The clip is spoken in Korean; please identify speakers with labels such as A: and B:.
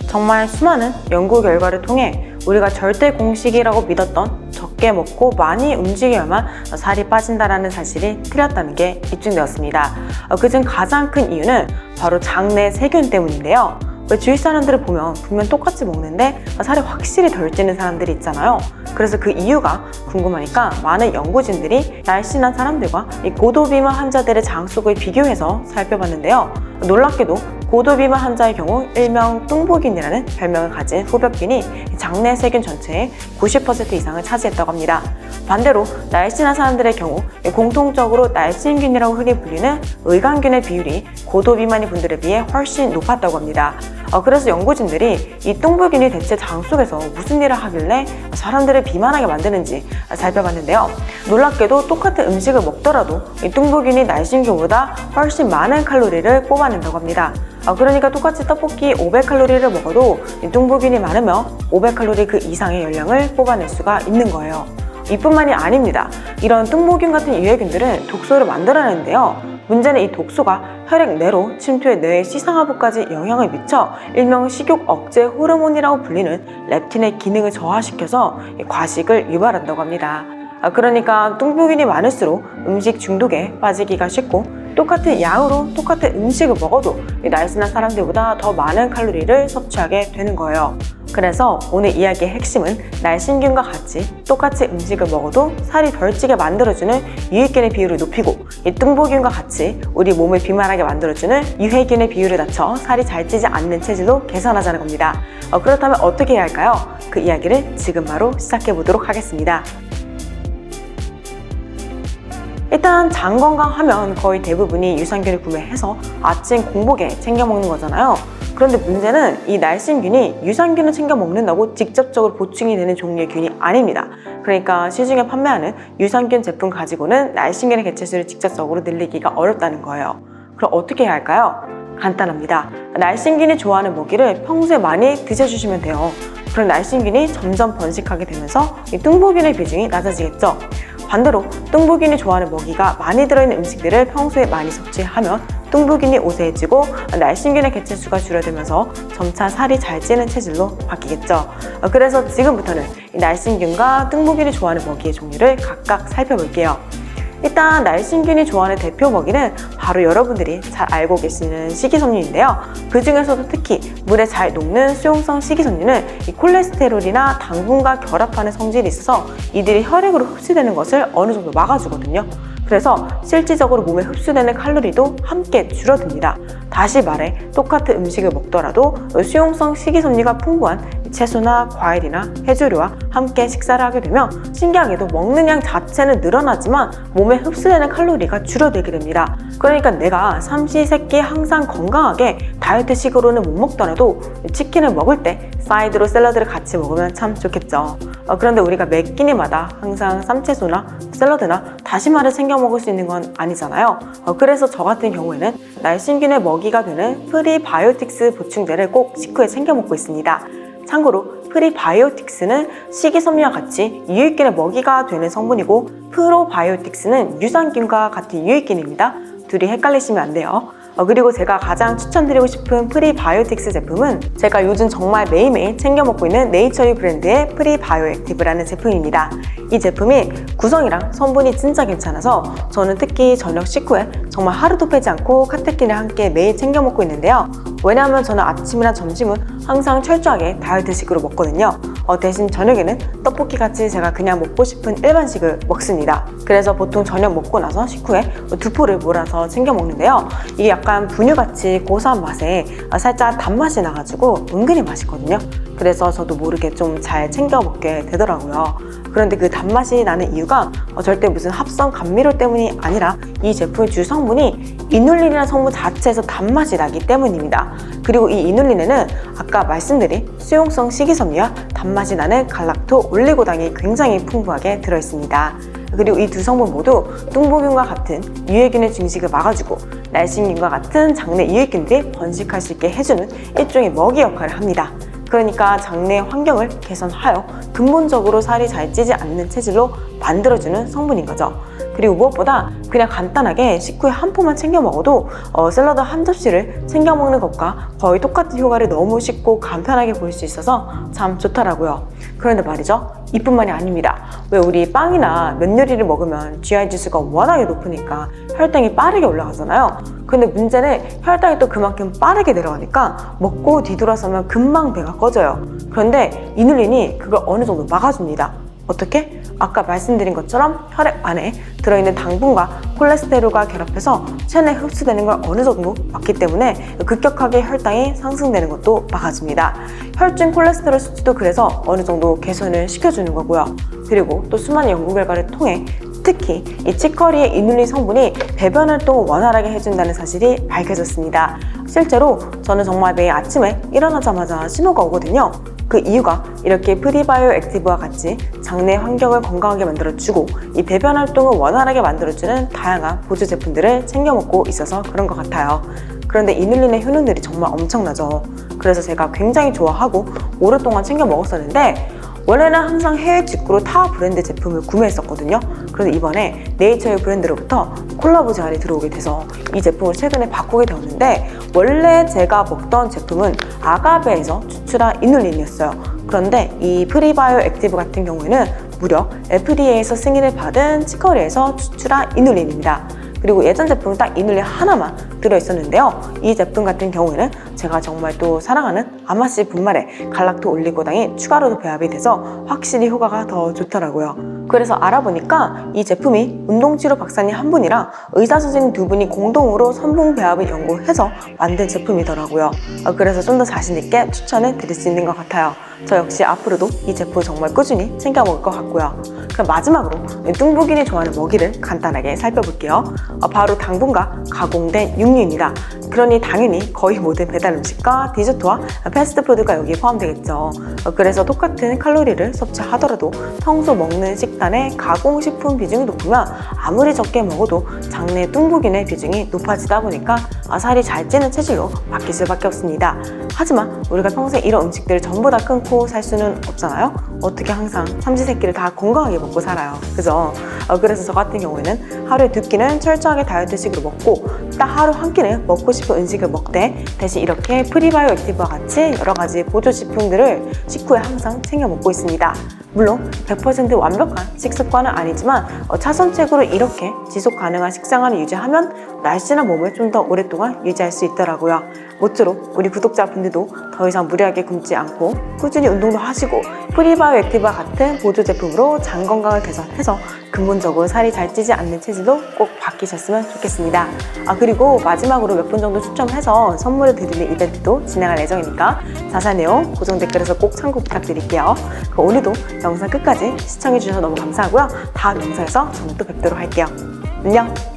A: 정말 수많은 연구 결과를 통해 우리가 절대 공식이라고 믿었던 적게 먹고 많이 움직여야만 살이 빠진다는 사실이 틀렸다는 게 입증되었습니다. 그중 가장 큰 이유는 바로 장내 세균 때문인데요. 왜 주위 사람들을 보면 분명 똑같이 먹는데 살이 확실히 덜 찌는 사람들이 있잖아요. 그래서 그 이유가 궁금하니까 많은 연구진들이 날씬한 사람들과 이 고도비만 환자들의 장 속을 비교해서 살펴봤는데요. 놀랍게도 고도비만 환자의 경우 일명 뚱보균이라는 별명을 가진 후벽균이 장내 세균 전체의 90% 이상을 차지했다고 합니다. 반대로 날씬한 사람들의 경우 공통적으로 날씬균이라고 흔히 불리는 의간균의 비율이 고도비만인 분들에 비해 훨씬 높았다고 합니다. 그래서 연구진들이 이 뚱보균이 대체 장 속에서 무슨 일을 하길래 사람들을 비만하게 만드는지 살펴봤는데요. 놀랍게도 똑같은 음식을 먹더라도 이 뚱보균이 날씬균보다 훨씬 많은 칼로리를 뽑아낸다고 합니다. 그러니까 똑같이 떡볶이 500칼로리를 먹어도 이 뚱보균이 많으면 500칼로리 그 이상의 열량을 뽑아낼 수가 있는 거예요. 이뿐만이 아닙니다. 이런 뚱보균 같은 유해균들은 독소를 만들어내는데요. 문제는 이 독소가 혈액 내로 침투해 뇌의 시상하부까지 영향을 미쳐 일명 식욕 억제 호르몬이라고 불리는 렙틴의 기능을 저하시켜서 과식을 유발한다고 합니다. 그러니까 뚱보균이 많을수록 음식 중독에 빠지기가 쉽고 똑같은 양으로 똑같은 음식을 먹어도 날씬한 사람들보다 더 많은 칼로리를 섭취하게 되는 거예요. 그래서 오늘 이야기의 핵심은 날씬균과 같이 똑같이 음식을 먹어도 살이 덜 찌게 만들어주는 유익균의 비율을 높이고 이 뚱보균과 같이 우리 몸을 비만하게 만들어주는 유해균의 비율을 낮춰 살이 잘 찌지 않는 체질로 개선하자는 겁니다. 그렇다면 어떻게 해야 할까요? 그 이야기를 지금 바로 시작해 보도록 하겠습니다. 일단 장 건강하면 거의 대부분이 유산균을 구매해서 아침 공복에 챙겨 먹는 거잖아요. 그런데 문제는 이 날씬균이 유산균을 챙겨 먹는다고 직접적으로 보충이 되는 종류의 균이 아닙니다. 그러니까 시중에 판매하는 유산균 제품 가지고는 날씬균의 개체수를 직접적으로 늘리기가 어렵다는 거예요. 그럼 어떻게 해야 할까요? 간단합니다. 날씬균이 좋아하는 먹이를 평소에 많이 드셔주시면 돼요. 그럼 날씬균이 점점 번식하게 되면서 이 뚱보균의 비중이 낮아지겠죠. 반대로 뚱보균이 좋아하는 먹이가 많이 들어있는 음식들을 평소에 많이 섭취하면 뚱보균이 우세해지고 날씬균의 개체수가 줄어들면서 점차 살이 잘 찌는 체질로 바뀌겠죠. 그래서 지금부터는 날씬균과 뚱보균이 좋아하는 먹이의 종류를 각각 살펴볼게요. 일단 날씬균이 좋아하는 대표 먹이는 바로 여러분들이 잘 알고 계시는 식이섬유인데요. 그 중에서도 특히 물에 잘 녹는 수용성 식이섬유는 이 콜레스테롤이나 당분과 결합하는 성질이 있어서 이들이 혈액으로 흡수되는 것을 어느 정도 막아주거든요. 그래서 실질적으로 몸에 흡수되는 칼로리도 함께 줄어듭니다. 다시 말해 똑같은 음식을 먹더라도 수용성 식이섬유가 풍부한 채소나 과일이나 해조류와 함께 식사를 하게 되면 신기하게도 먹는 양 자체는 늘어나지만 몸에 흡수되는 칼로리가 줄어들게 됩니다. 그러니까 내가 삼시세끼 항상 건강하게 다이어트식으로는 못 먹더라도 치킨을 먹을 때 사이드로 샐러드를 같이 먹으면 참 좋겠죠. 그런데 우리가 매 끼니마다 항상 쌈채소나 샐러드나 다시마를 챙겨 먹을 수 있는 건 아니잖아요. 그래서 저 같은 경우에는 날씬균의 먹이가 되는 프리바이오틱스 보충제를 꼭 식후에 챙겨 먹고 있습니다. 참고로 프리바이오틱스는 식이섬유와 같이 유익균의 먹이가 되는 성분이고 프로바이오틱스는 유산균과 같은 유익균입니다. 둘이 헷갈리시면 안 돼요. 그리고 제가 가장 추천드리고 싶은 프리바이오틱스 제품은 제가 요즘 정말 매일매일 챙겨 먹고 있는 네이처유 브랜드의 프리바이오액티브라는 제품입니다. 이 제품이 구성이랑 성분이 진짜 괜찮아서 저는 특히 저녁 식후에 정말 하루도 빼지 않고 카테킨을 함께 매일 챙겨 먹고 있는데요. 왜냐하면 저는 아침이나 점심은 항상 철저하게 다이어트식으로 먹거든요. 대신 저녁에는 떡볶이같이 제가 그냥 먹고 싶은 일반식을 먹습니다. 그래서 보통 저녁 먹고 나서 식후에 두포를 몰아서 챙겨 먹는데요. 이게 약간 분유같이 고소한 맛에 살짝 단맛이 나가지고 은근히 맛있거든요. 그래서 저도 모르게 좀 잘 챙겨 먹게 되더라고요. 그런데 그 단맛이 나는 이유가 절대 무슨 합성 감미료 때문이 아니라 이 제품의 주 성분이 이눌린이라는 성분 자체에서 단맛이 나기 때문입니다. 그리고 이 이눌린에는 아까 말씀드린 수용성 식이섬유와 단맛이 나는 갈락토 올리고당이 굉장히 풍부하게 들어있습니다. 그리고 이 두 성분 모두 뚱보균과 같은 유해균의 증식을 막아주고 날씬균과 같은 장내 유해균들이 번식할 수 있게 해주는 일종의 먹이 역할을 합니다. 그러니까 장내 환경을 개선하여 근본적으로 살이 잘 찌지 않는 체질로 만들어주는 성분인 거죠. 그리고 무엇보다 그냥 간단하게 식후에 한 포만 챙겨 먹어도 샐러드 한 접시를 챙겨 먹는 것과 거의 똑같은 효과를 너무 쉽고 간편하게 볼 수 있어서 참 좋더라고요. 그런데 말이죠, 이뿐만이 아닙니다. 왜 우리 빵이나 면 요리를 먹으면 GI 지수가 워낙에 높으니까 혈당이 빠르게 올라가잖아요. 근데 문제는 혈당이 또 그만큼 빠르게 내려가니까 먹고 뒤돌아서면 금방 배가 꺼져요. 그런데 이눌린이 그걸 어느 정도 막아줍니다. 어떻게? 아까 말씀드린 것처럼 혈액 안에 들어있는 당분과 콜레스테롤과 결합해서 체내에 흡수되는 걸 어느 정도 막기 때문에 급격하게 혈당이 상승되는 것도 막아줍니다. 혈중 콜레스테롤 수치도 그래서 어느 정도 개선을 시켜주는 거고요. 그리고 또 수많은 연구 결과를 통해 특히 이 치커리의 이눌린 성분이 배변 활동을 원활하게 해준다는 사실이 밝혀졌습니다. 실제로 저는 정말 매일 아침에 일어나자마자 신호가 오거든요. 그 이유가 이렇게 프리바이오 액티브와 같이 장내 환경을 건강하게 만들어주고 이 배변 활동을 원활하게 만들어주는 다양한 보조 제품들을 챙겨 먹고 있어서 그런 것 같아요. 그런데 이눌린의 효능들이 정말 엄청나죠. 그래서 제가 굉장히 좋아하고 오랫동안 챙겨 먹었었는데 원래는 항상 해외 직구로 타 브랜드 제품을 구매했었거든요. 그래서 이번에 네이처의 브랜드로부터 콜라보 제안이 들어오게 돼서 이 제품을 최근에 바꾸게 되었는데, 원래 제가 먹던 제품은 아가베에서 추출한 이눌린이었어요. 그런데 이 프리바이오 액티브 같은 경우에는 무려 FDA에서 승인을 받은 치커리에서 추출한 이눌린입니다. 그리고 예전 제품은 딱 이눌린 하나만 들어있었는데요. 이 제품 같은 경우에는 제가 정말 또 사랑하는 아마씨 분말에 갈락토 올리고당이 추가로도 배합이 돼서 확실히 효과가 더 좋더라고요. 그래서 알아보니까 이 제품이 운동치료 박사님 한 분이랑 의사 선생님 두 분이 공동으로 선분 배합을 연구해서 만든 제품이더라고요. 그래서 좀 더 자신있게 추천을 드릴 수 있는 것 같아요. 저 역시 앞으로도 이 제품 정말 꾸준히 챙겨 먹을 것 같고요. 그럼 마지막으로 뚱보균이 좋아하는 먹이를 간단하게 살펴볼게요. 바로 당분과 가공된 육류입니다. 그러니 당연히 거의 모든 배달 음식과 디저트와 패스트푸드가 여기에 포함되겠죠. 그래서 똑같은 칼로리를 섭취하더라도 평소 먹는 식단의 가공식품 비중이 높으면 아무리 적게 먹어도 장내 뚱보균의 비중이 높아지다 보니까 살이 잘 찌는 체질로 바뀔 수밖에 없습니다. 하지만 우리가 평소에 이런 음식들을 전부 다 끊고 살 수는 없잖아요. 어떻게 항상 삼시세끼를 다 건강하게 먹고 살아요. 그죠? 그래서 저 같은 경우에는 하루에 2끼는 철저하게 다이어트식으로 먹고 딱 하루 한 끼는 먹고 싶은 음식을 먹되 대신 이렇게 프리바이오 액티브와 같이 여러 가지 보조식품들을 식후에 항상 챙겨 먹고 있습니다. 물론 100% 완벽한 식습관은 아니지만 차선책으로 이렇게 지속 가능한 식생활을 유지하면 날씬한 몸을 좀 더 오랫동안 유지할 수 있더라고요. 모쪼록 우리 구독자분들도 더 이상 무리하게 굶지 않고 꾸준히 운동도 하시고 프리바이오 액티브와 같은 보조 제품으로 장 건강을 개선해서 근본적으로 살이 잘 찌지 않는 체질로 꼭 바뀌셨으면 좋겠습니다. 그리고 마지막으로 몇 분 정도 추첨해서 선물을 드리는 이벤트도 진행할 예정이니까 자세한 내용 고정 댓글에서 꼭 참고 부탁드릴게요. 오늘도 영상 끝까지 시청해주셔서 너무 감사하고요. 다음 영상에서 저는 또 뵙도록 할게요. 안녕!